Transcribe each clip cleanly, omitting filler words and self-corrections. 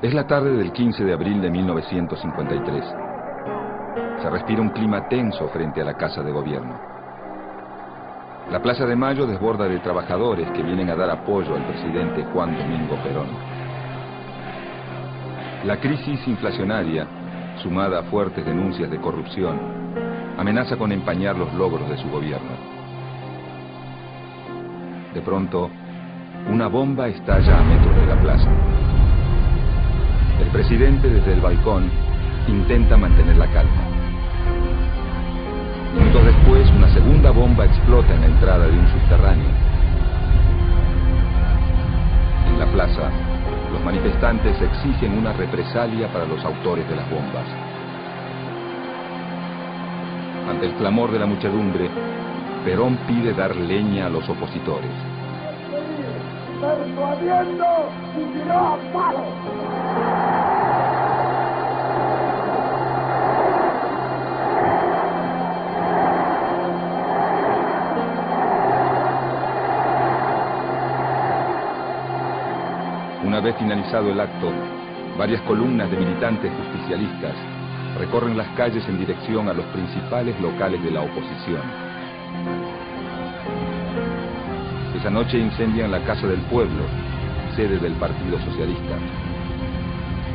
Es la tarde del 15 de abril de 1953. Se respira un clima tenso frente a la Casa de Gobierno. La Plaza de Mayo desborda de trabajadores que vienen a dar apoyo al presidente Juan Domingo Perón. La crisis inflacionaria, sumada a fuertes denuncias de corrupción, amenaza con empañar los logros de su gobierno. De pronto, una bomba estalla a metros de la plaza. El presidente, desde el balcón, intenta mantener la calma. Minutos después, una segunda bomba explota en la entrada de un subterráneo. En la plaza, los manifestantes exigen una represalia para los autores de las bombas. Ante el clamor de la muchedumbre, Perón pide dar leña a los opositores. ¡Persuadiendo y tiró a palo! Una vez finalizado el acto, varias columnas de militantes justicialistas recorren las calles en dirección a los principales locales de la oposición. Esa noche incendian la Casa del Pueblo, sede del Partido Socialista,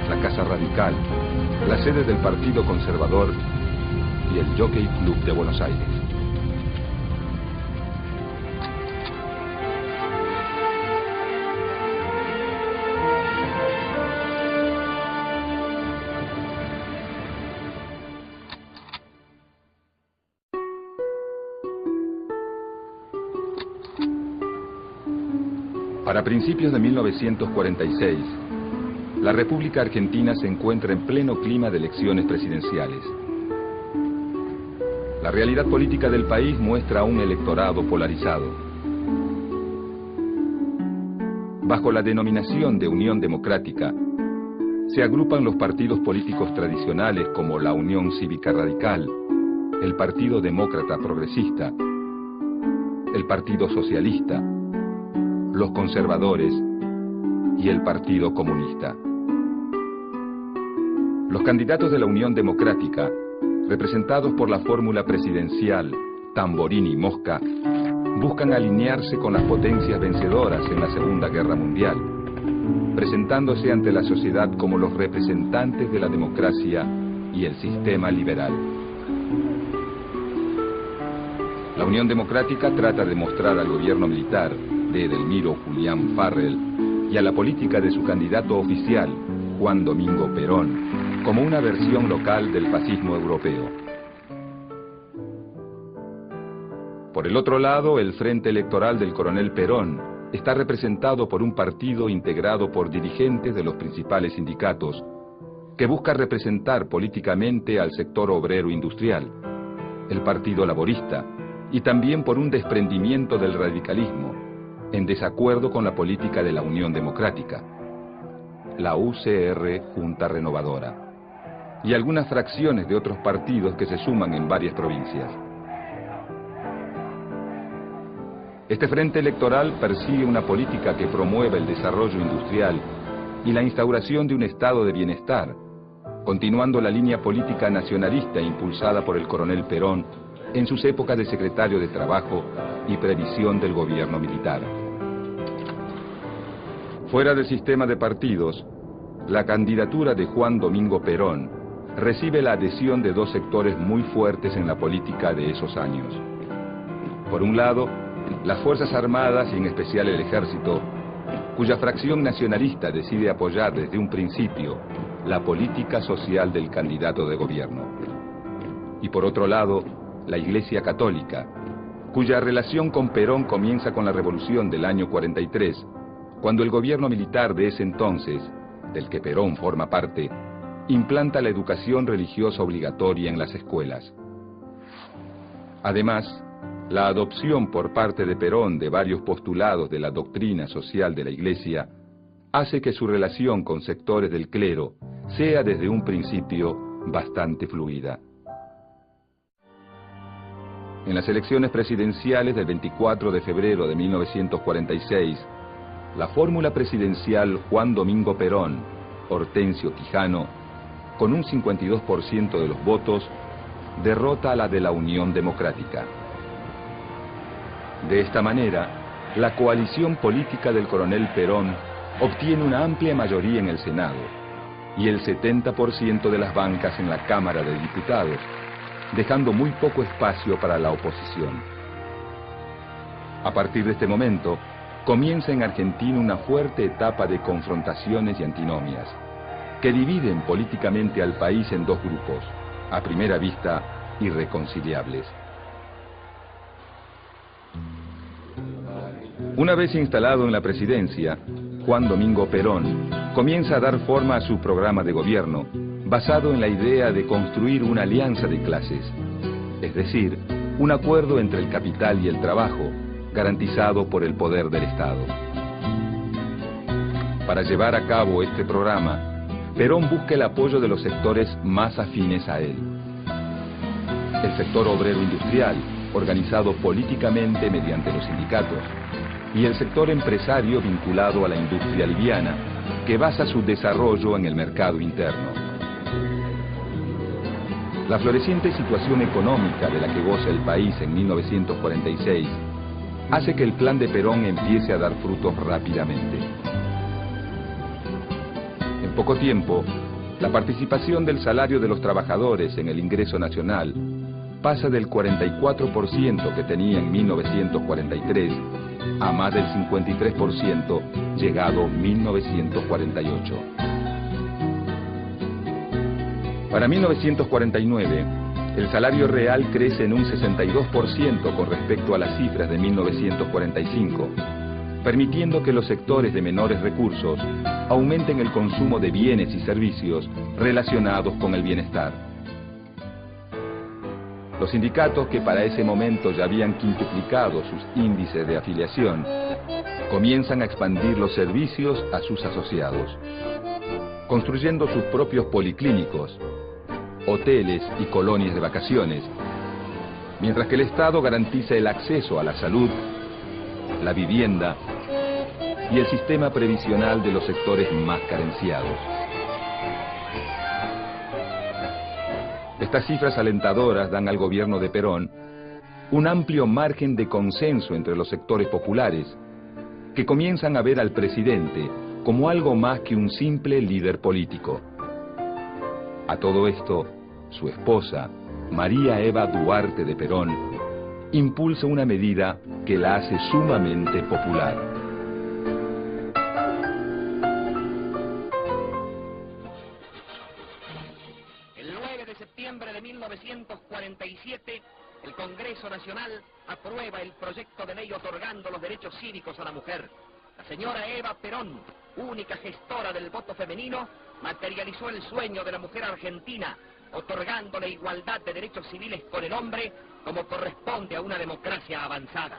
la Casa Radical, la sede del Partido Conservador y el Jockey Club de Buenos Aires. Para principios de 1946, la República Argentina se encuentra en pleno clima de elecciones presidenciales. La realidad política del país muestra un electorado polarizado. Bajo la denominación de Unión Democrática, se agrupan los partidos políticos tradicionales como la Unión Cívica Radical, el Partido Demócrata Progresista, el Partido Socialista, los conservadores y el Partido Comunista. Los candidatos de la Unión Democrática, representados por la fórmula presidencial Tamborini y Mosca, buscan alinearse con las potencias vencedoras en la Segunda Guerra Mundial, presentándose ante la sociedad como los representantes de la democracia y el sistema liberal. La Unión Democrática trata de mostrar al gobierno militar de Edelmiro Julián Farrell y a la política de su candidato oficial, Juan Domingo Perón, como una versión local del fascismo europeo. Por el otro lado, el Frente Electoral del Coronel Perón está representado por un partido integrado por dirigentes de los principales sindicatos, que busca representar políticamente al sector obrero industrial, el Partido Laborista, y también por un desprendimiento del radicalismo, en desacuerdo con la política de la Unión Democrática, la UCR Junta Renovadora, y algunas fracciones de otros partidos que se suman en varias provincias. Este frente electoral persigue una política que promueva el desarrollo industrial y la instauración de un estado de bienestar, continuando la línea política nacionalista impulsada por el coronel Perón en sus épocas de secretario de Trabajo y Previsión del gobierno militar. Fuera del sistema de partidos, la candidatura de Juan Domingo Perón recibe la adhesión de dos sectores muy fuertes en la política de esos años. Por un lado, las Fuerzas Armadas y en especial el Ejército, cuya fracción nacionalista decide apoyar desde un principio la política social del candidato de gobierno. Y por otro lado, la Iglesia Católica, cuya relación con Perón comienza con la Revolución del año 43, cuando el gobierno militar de ese entonces, del que Perón forma parte, implanta la educación religiosa obligatoria en las escuelas. Además, la adopción por parte de Perón de varios postulados de la doctrina social de la Iglesia hace que su relación con sectores del clero sea desde un principio bastante fluida. En las elecciones presidenciales del 24 de febrero de 1946, la fórmula presidencial Juan Domingo Perón Hortensio Quijano, con un 52% de los votos, derrota a la de la Unión Democrática. De esta manera, la coalición política del coronel Perón obtiene una amplia mayoría en el Senado y el 70% de las bancas en la Cámara de Diputados, dejando muy poco espacio para la oposición. A partir de este momento, comienza en Argentina una fuerte etapa de confrontaciones y antinomias, que dividen políticamente al país en dos grupos, a primera vista irreconciliables. Una vez instalado en la presidencia, Juan Domingo Perón comienza a dar forma a su programa de gobierno, basado en la idea de construir una alianza de clases, es decir, un acuerdo entre el capital y el trabajo, garantizado por el poder del Estado. Para llevar a cabo este programa, Perón busca el apoyo de los sectores más afines a él. El sector obrero industrial, organizado políticamente mediante los sindicatos, y el sector empresario vinculado a la industria liviana, que basa su desarrollo en el mercado interno. La floreciente situación económica de la que goza el país en 1946 hace que el plan de Perón empiece a dar frutos rápidamente. En poco tiempo, la participación del salario de los trabajadores en el ingreso nacional pasa del 44% que tenía en 1943 a más del 53% llegado 1948. Para 1949, el salario real crece en un 62% con respecto a las cifras de 1945, permitiendo que los sectores de menores recursos aumenten el consumo de bienes y servicios relacionados con el bienestar. Los sindicatos, que para ese momento ya habían quintuplicado sus índices de afiliación, comienzan a expandir los servicios a sus asociados, construyendo sus propios policlínicos, hoteles y colonias de vacaciones, mientras que el Estado garantiza el acceso a la salud, la vivienda y el sistema previsional de los sectores más carenciados. Estas cifras alentadoras dan al gobierno de Perón un amplio margen de consenso entre los sectores populares, que comienzan a ver al presidente como algo más que un simple líder político. A todo esto, su esposa, María Eva Duarte de Perón, impulsa una medida que la hace sumamente popular. El 9 de septiembre de 1947, el Congreso Nacional aprueba el proyecto de ley otorgando los derechos cívicos a la mujer. La señora Eva Perón, única gestora del voto femenino, materializó el sueño de la mujer argentina, otorgando la igualdad de derechos civiles con el hombre como corresponde a una democracia avanzada.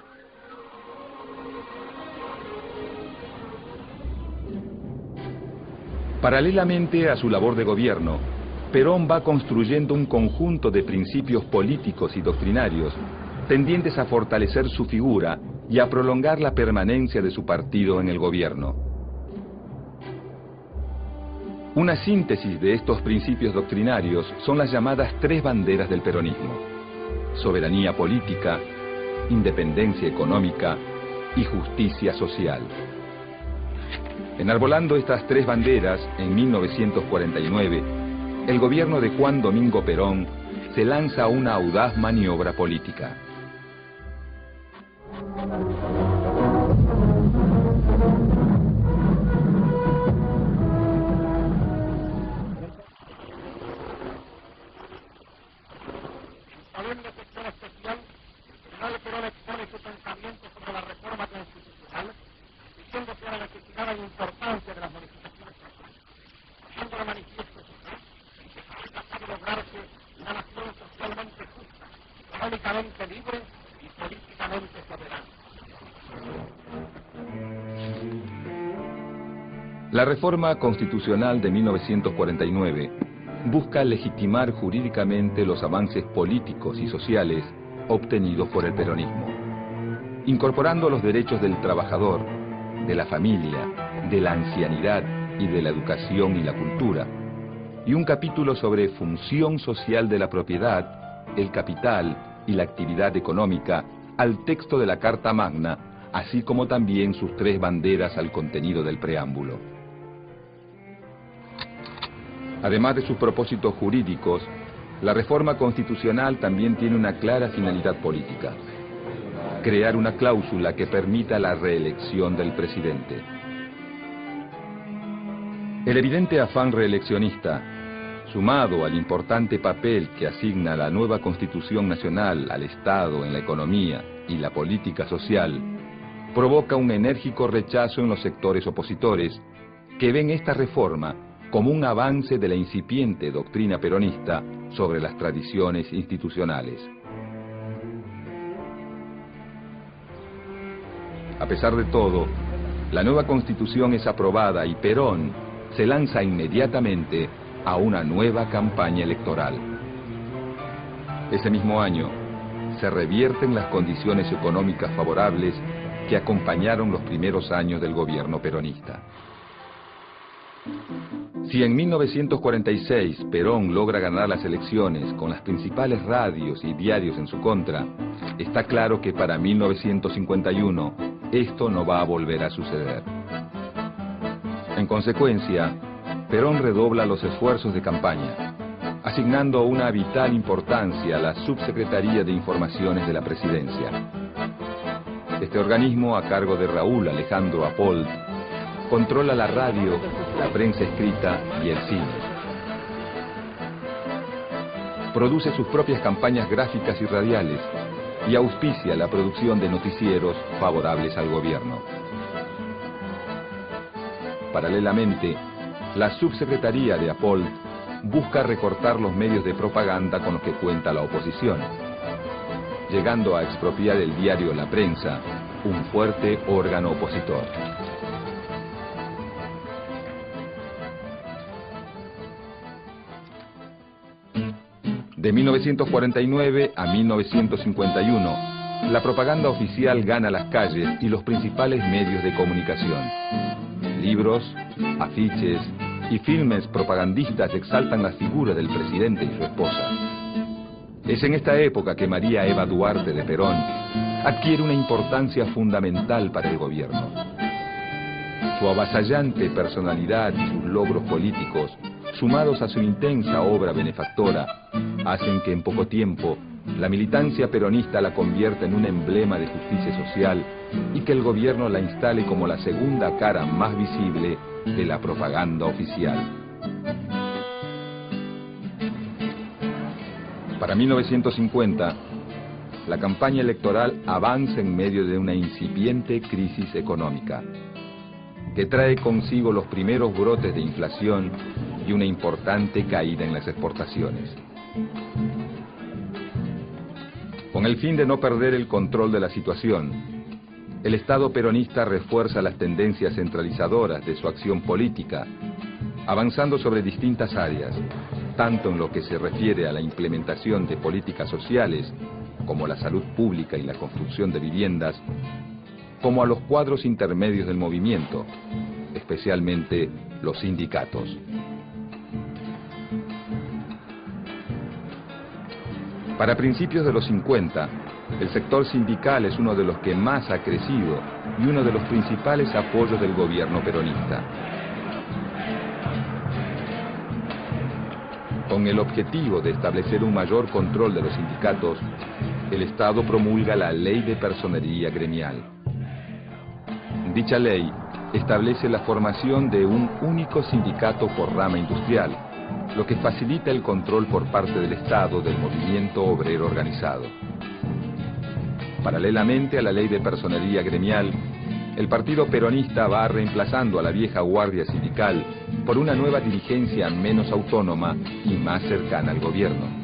Paralelamente a su labor de gobierno, Perón va construyendo un conjunto de principios políticos y doctrinarios tendientes a fortalecer su figura y a prolongar la permanencia de su partido en el gobierno. Una síntesis de estos principios doctrinarios son las llamadas tres banderas del peronismo: soberanía política, independencia económica y justicia social. Enarbolando estas tres banderas, en 1949, el gobierno de Juan Domingo Perón se lanza a una audaz maniobra política. Habiendo sección especial, el general Perón expone su pensamiento sobre la reforma constitucional, diciéndose a la necesidad e importancia de las modificaciones sociales, haciendo de manifiesto su fe en que es capaz de lograrse una nación socialmente justa, económicamente libre y políticamente soberana. La reforma constitucional de 1949 busca legitimar jurídicamente los avances políticos y sociales obtenidos por el peronismo, incorporando los derechos del trabajador, de la familia, de la ancianidad y de la educación y la cultura, y un capítulo sobre función social de la propiedad, el capital y la actividad económica al texto de la Carta Magna, así como también sus 3 banderas al contenido del preámbulo. Además de sus propósitos jurídicos, la reforma constitucional también tiene una clara finalidad política: crear una cláusula que permita la reelección del presidente. El evidente afán reeleccionista, sumado al importante papel que asigna la nueva Constitución Nacional al Estado en la economía y la política social, provoca un enérgico rechazo en los sectores opositores, que ven esta reforma como un avance de la incipiente doctrina peronista sobre las tradiciones institucionales. A pesar de todo, la nueva Constitución es aprobada y Perón se lanza inmediatamente a una nueva campaña electoral. Ese mismo año, se revierten las condiciones económicas favorables que acompañaron los primeros años del gobierno peronista. Si en 1946 Perón logra ganar las elecciones con las principales radios y diarios en su contra, está claro que para 1951 esto no va a volver a suceder. En consecuencia, Perón redobla los esfuerzos de campaña, asignando una vital importancia a la Subsecretaría de Informaciones de la Presidencia. Este organismo, a cargo de Raúl Alejandro Apold, controla la radio, la prensa escrita y el cine. Produce sus propias campañas gráficas y radiales y auspicia la producción de noticieros favorables al gobierno. Paralelamente, la Subsecretaría de Apold busca recortar los medios de propaganda con los que cuenta la oposición, llegando a expropiar el diario La Prensa, un fuerte órgano opositor. De 1949 a 1951, la propaganda oficial gana las calles y los principales medios de comunicación. Libros, afiches y filmes propagandistas exaltan la figura del presidente y su esposa. Es en esta época que María Eva Duarte de Perón adquiere una importancia fundamental para el gobierno. Su avasallante personalidad y sus logros políticos, sumados a su intensa obra benefactora, hacen que en poco tiempo la militancia peronista la convierta en un emblema de justicia social y que el gobierno la instale como la segunda cara más visible de la propaganda oficial. Para 1950, la campaña electoral avanza en medio de una incipiente crisis económica, que trae consigo los primeros brotes de inflación y una importante caída en las exportaciones. Con el fin de no perder el control de la situación, el Estado peronista refuerza las tendencias centralizadoras de su acción política, avanzando sobre distintas áreas, tanto en lo que se refiere a la implementación de políticas sociales, como la salud pública y la construcción de viviendas, como a los cuadros intermedios del movimiento, especialmente los sindicatos. Para principios de los 50, el sector sindical es uno de los que más ha crecido y uno de los principales apoyos del gobierno peronista. Con el objetivo de establecer un mayor control de los sindicatos, el Estado promulga la Ley de Personería Gremial. Dicha ley establece la formación de un único sindicato por rama industrial, lo que facilita el control por parte del Estado del movimiento obrero organizado. Paralelamente a la Ley de Personería Gremial, el Partido Peronista va reemplazando a la vieja guardia sindical por una nueva dirigencia menos autónoma y más cercana al gobierno.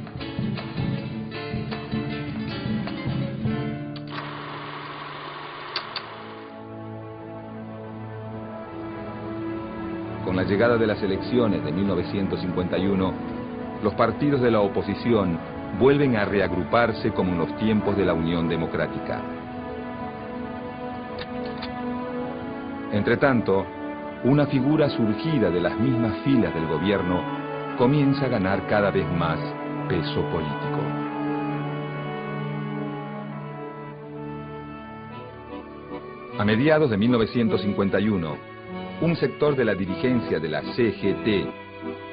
Con la llegada de las elecciones de 1951, los partidos de la oposición vuelven a reagruparse como en los tiempos de la Unión Democrática. Entretanto, una figura surgida de las mismas filas del gobierno comienza a ganar cada vez más peso político. A mediados de 1951, un sector de la dirigencia de la CGT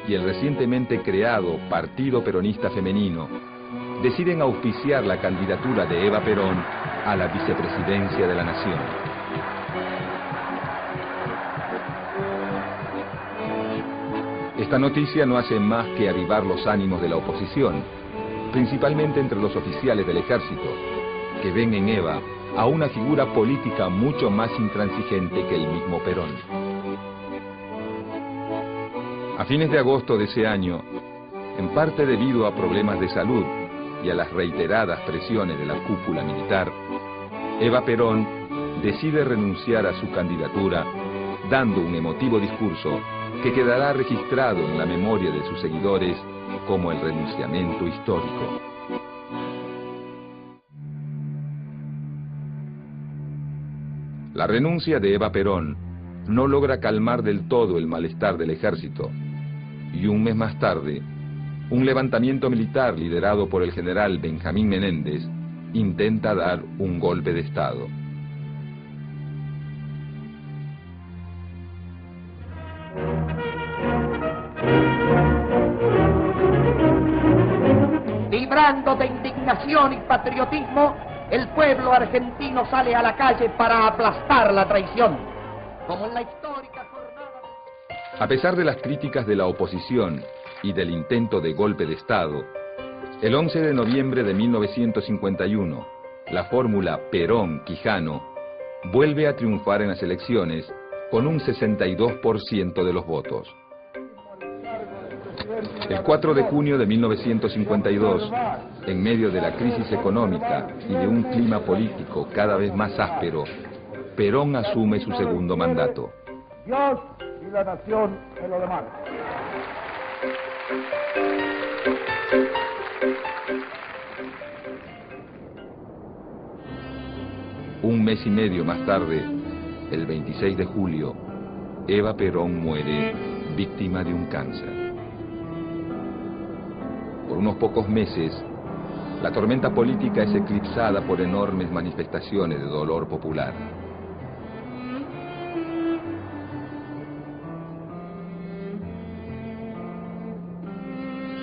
y el recientemente creado Partido Peronista Femenino deciden auspiciar la candidatura de Eva Perón a la vicepresidencia de la Nación. Esta noticia no hace más que avivar los ánimos de la oposición, principalmente entre los oficiales del ejército, que ven en Eva a una figura política mucho más intransigente que el mismo Perón. A fines de agosto de ese año, en parte debido a problemas de salud y a las reiteradas presiones de la cúpula militar, Eva Perón decide renunciar a su candidatura, dando un emotivo discurso que quedará registrado en la memoria de sus seguidores como el renunciamiento histórico. La renuncia de Eva Perón no logra calmar del todo el malestar del ejército, y un mes más tarde, un levantamiento militar liderado por el general Benjamín Menéndez intenta dar un golpe de Estado. Vibrando de indignación y patriotismo, el pueblo argentino sale a la calle para aplastar la traición. Como en la histórica jornada... A pesar de las críticas de la oposición y del intento de golpe de Estado, el 11 de noviembre de 1951, la fórmula Perón-Quijano vuelve a triunfar en las elecciones con un 62% de los votos. El 4 de junio de 1952, en medio de la crisis económica y de un clima político cada vez más áspero, Perón asume su segundo mandato. Dios y la nación en lo demás. Un mes y medio más tarde, el 26 de julio, Eva Perón muere víctima de un cáncer. Por unos pocos meses, la tormenta política es eclipsada por enormes manifestaciones de dolor popular.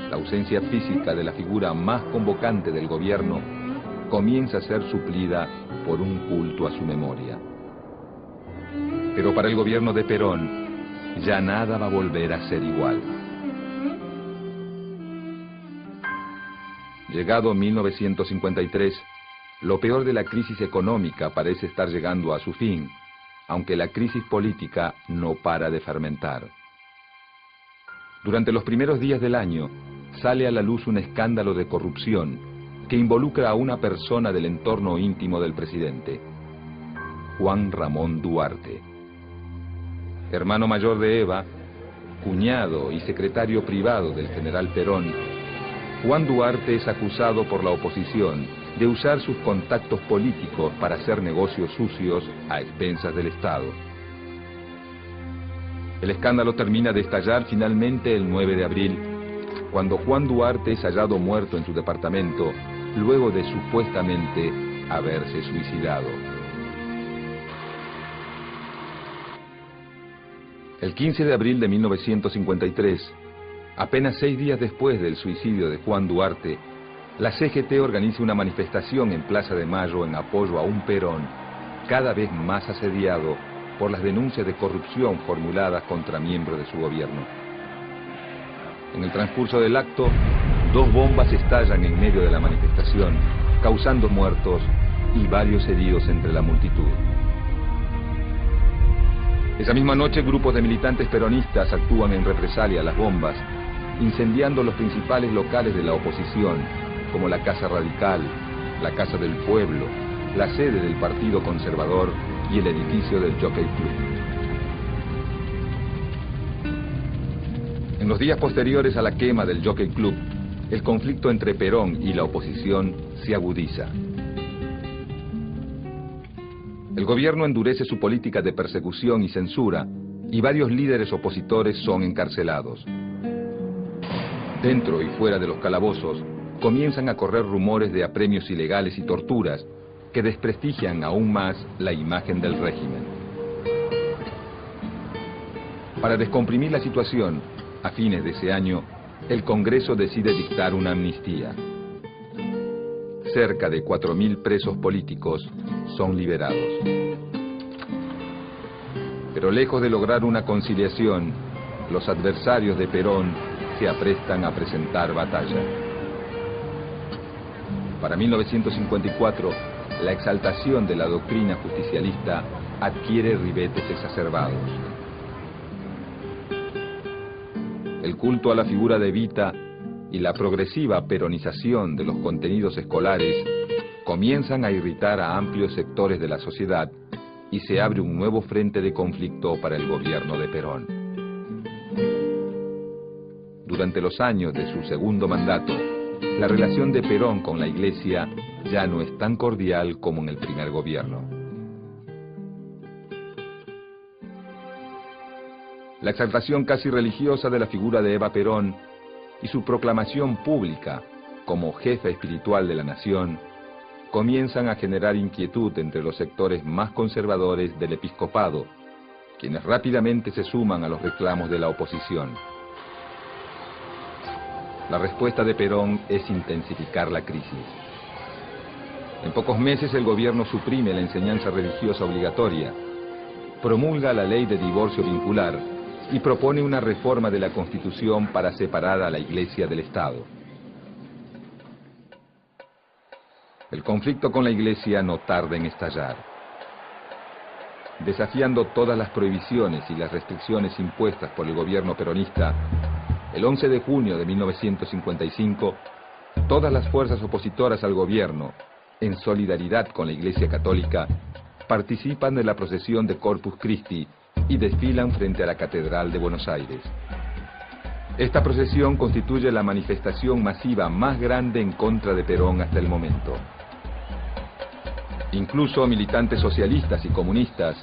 La ausencia física de la figura más convocante del gobierno comienza a ser suplida por un culto a su memoria. Pero para el gobierno de Perón, ya nada va a volver a ser igual. Llegado 1953, lo peor de la crisis económica parece estar llegando a su fin, aunque la crisis política no para de fermentar. Durante los primeros días del año, sale a la luz un escándalo de corrupción que involucra a una persona del entorno íntimo del presidente, Juan Ramón Duarte. Hermano mayor de Eva, cuñado y secretario privado del general Perón, Juan Duarte es acusado por la oposición de usar sus contactos políticos para hacer negocios sucios a expensas del Estado. El escándalo termina de estallar finalmente el 9 de abril, cuando Juan Duarte es hallado muerto en su departamento, luego de supuestamente haberse suicidado. El 15 de abril de 1953, apenas 6 días después del suicidio de Juan Duarte, la CGT organiza una manifestación en Plaza de Mayo en apoyo a un Perón cada vez más asediado por las denuncias de corrupción formuladas contra miembros de su gobierno. En el transcurso del acto, 2 bombas estallan en medio de la manifestación, causando muertos y varios heridos entre la multitud. Esa misma noche, grupos de militantes peronistas actúan en represalia a las bombas, incendiando los principales locales de la oposición, como la Casa Radical, la Casa del Pueblo, la sede del Partido Conservador y el edificio del Jockey Club. En los días posteriores a la quema del Jockey Club, el conflicto entre Perón y la oposición se agudiza. El gobierno endurece su política de persecución y censura y varios líderes opositores son encarcelados. Dentro y fuera de los calabozos comienzan a correr rumores de apremios ilegales y torturas que desprestigian aún más la imagen del régimen. Para descomprimir la situación, a fines de ese año, el Congreso decide dictar una amnistía. Cerca de 4.000 presos políticos son liberados. Pero lejos de lograr una conciliación, los adversarios de Perón se aprestan a presentar batalla. Para 1954, la exaltación de la doctrina justicialista adquiere ribetes exacerbados. El culto a la figura de Evita y la progresiva peronización de los contenidos escolares comienzan a irritar a amplios sectores de la sociedad y se abre un nuevo frente de conflicto para el gobierno de Perón. Durante los años de su segundo mandato, la relación de Perón con la Iglesia ya no es tan cordial como en el primer gobierno. La exaltación casi religiosa de la figura de Eva Perón y su proclamación pública como jefa espiritual de la nación comienzan a generar inquietud entre los sectores más conservadores del episcopado, quienes rápidamente se suman a los reclamos de la oposición. La respuesta de Perón es intensificar la crisis. En pocos meses el gobierno suprime la enseñanza religiosa obligatoria, promulga la ley de divorcio vincular y propone una reforma de la Constitución para separar a la Iglesia del Estado. El conflicto con la Iglesia no tarda en estallar. Desafiando todas las prohibiciones y las restricciones impuestas por el gobierno peronista, el 11 de junio de 1955, todas las fuerzas opositoras al gobierno, en solidaridad con la Iglesia Católica, participan de la procesión de Corpus Christi y desfilan frente a la Catedral de Buenos Aires. Esta procesión constituye la manifestación masiva más grande en contra de Perón hasta el momento. Incluso militantes socialistas y comunistas,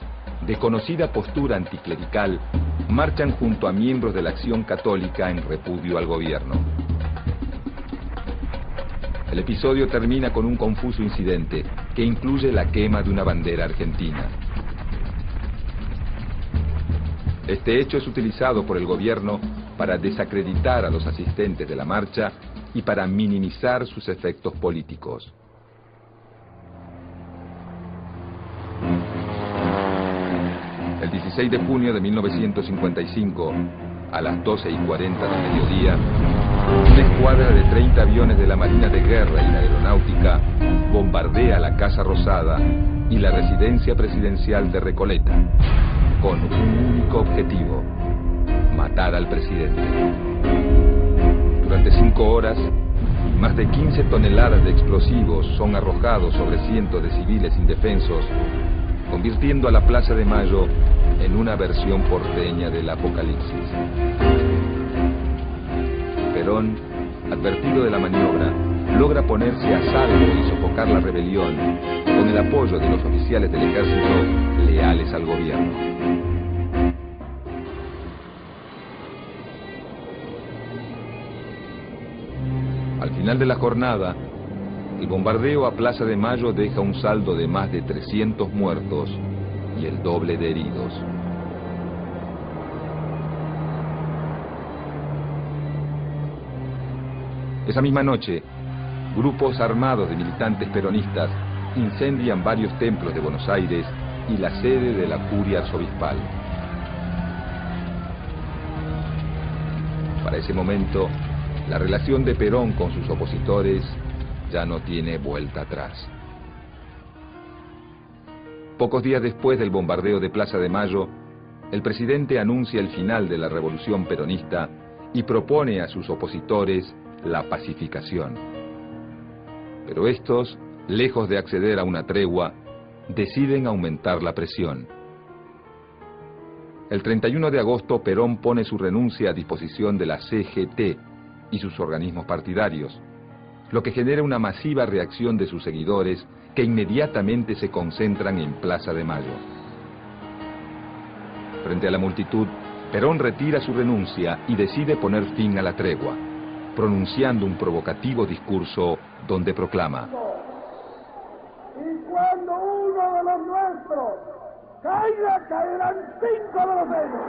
de conocida postura anticlerical, marchan junto a miembros de la Acción Católica en repudio al gobierno. El episodio termina con un confuso incidente que incluye la quema de una bandera argentina. Este hecho es utilizado por el gobierno para desacreditar a los asistentes de la marcha y para minimizar sus efectos políticos. El 16 de junio de 1955, a las 12:40 del mediodía, una escuadra de 30 aviones de la Marina de Guerra y la Aeronáutica bombardea la Casa Rosada y la residencia presidencial de Recoleta, con un único objetivo: matar al presidente. Durante 5 horas, más de 15 toneladas de explosivos son arrojados sobre cientos de civiles indefensos, convirtiendo a la Plaza de Mayo en una versión porteña del apocalipsis. Perón, advertido de la maniobra, logra ponerse a salvo y sofocar la rebelión con el apoyo de los oficiales del ejército leales al gobierno. Al final de la jornada, el bombardeo a Plaza de Mayo deja un saldo de más de 300 muertos y el doble de heridos. Esa misma noche, grupos armados de militantes peronistas incendian varios templos de Buenos Aires y la sede de la curia arzobispal. Para ese momento, la relación de Perón con sus opositores ya no tiene vuelta atrás. Pocos días después del bombardeo de Plaza de Mayo, el presidente anuncia el final de la revolución peronista y propone a sus opositores la pacificación. Pero estos, lejos de acceder a una tregua, deciden aumentar la presión. El 31 de agosto, Perón pone su renuncia a disposición de la CGT y sus organismos partidarios, lo que genera una masiva reacción de sus seguidores que inmediatamente se concentran en Plaza de Mayo. Frente a la multitud, Perón retira su renuncia y decide poner fin a la tregua, pronunciando un provocativo discurso donde proclama: y cuando uno de los nuestros caiga, caerán 5 de los de ellos.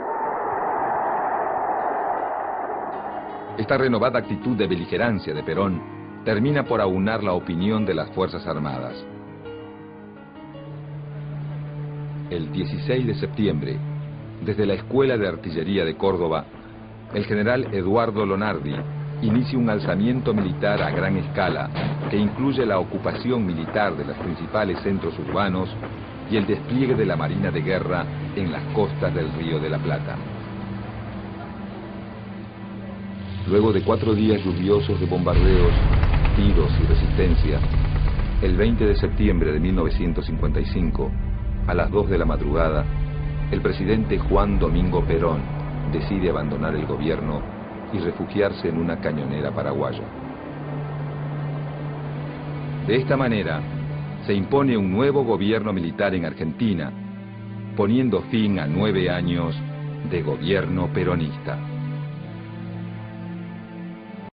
Esta renovada actitud de beligerancia de Perón termina por aunar la opinión de las Fuerzas Armadas. El 16 de septiembre, desde la Escuela de Artillería de Córdoba, el general Eduardo Lonardi inicia un alzamiento militar a gran escala que incluye la ocupación militar de los principales centros urbanos y el despliegue de la Marina de Guerra en las costas del Río de la Plata. Luego de 4 días lluviosos de bombardeos, tiros y resistencia, el 20 de septiembre de 1955, a las 2 de la madrugada, el presidente Juan Domingo Perón decide abandonar el gobierno y refugiarse en una cañonera paraguaya. De esta manera, se impone un nuevo gobierno militar en Argentina, poniendo fin a 9 años de gobierno peronista.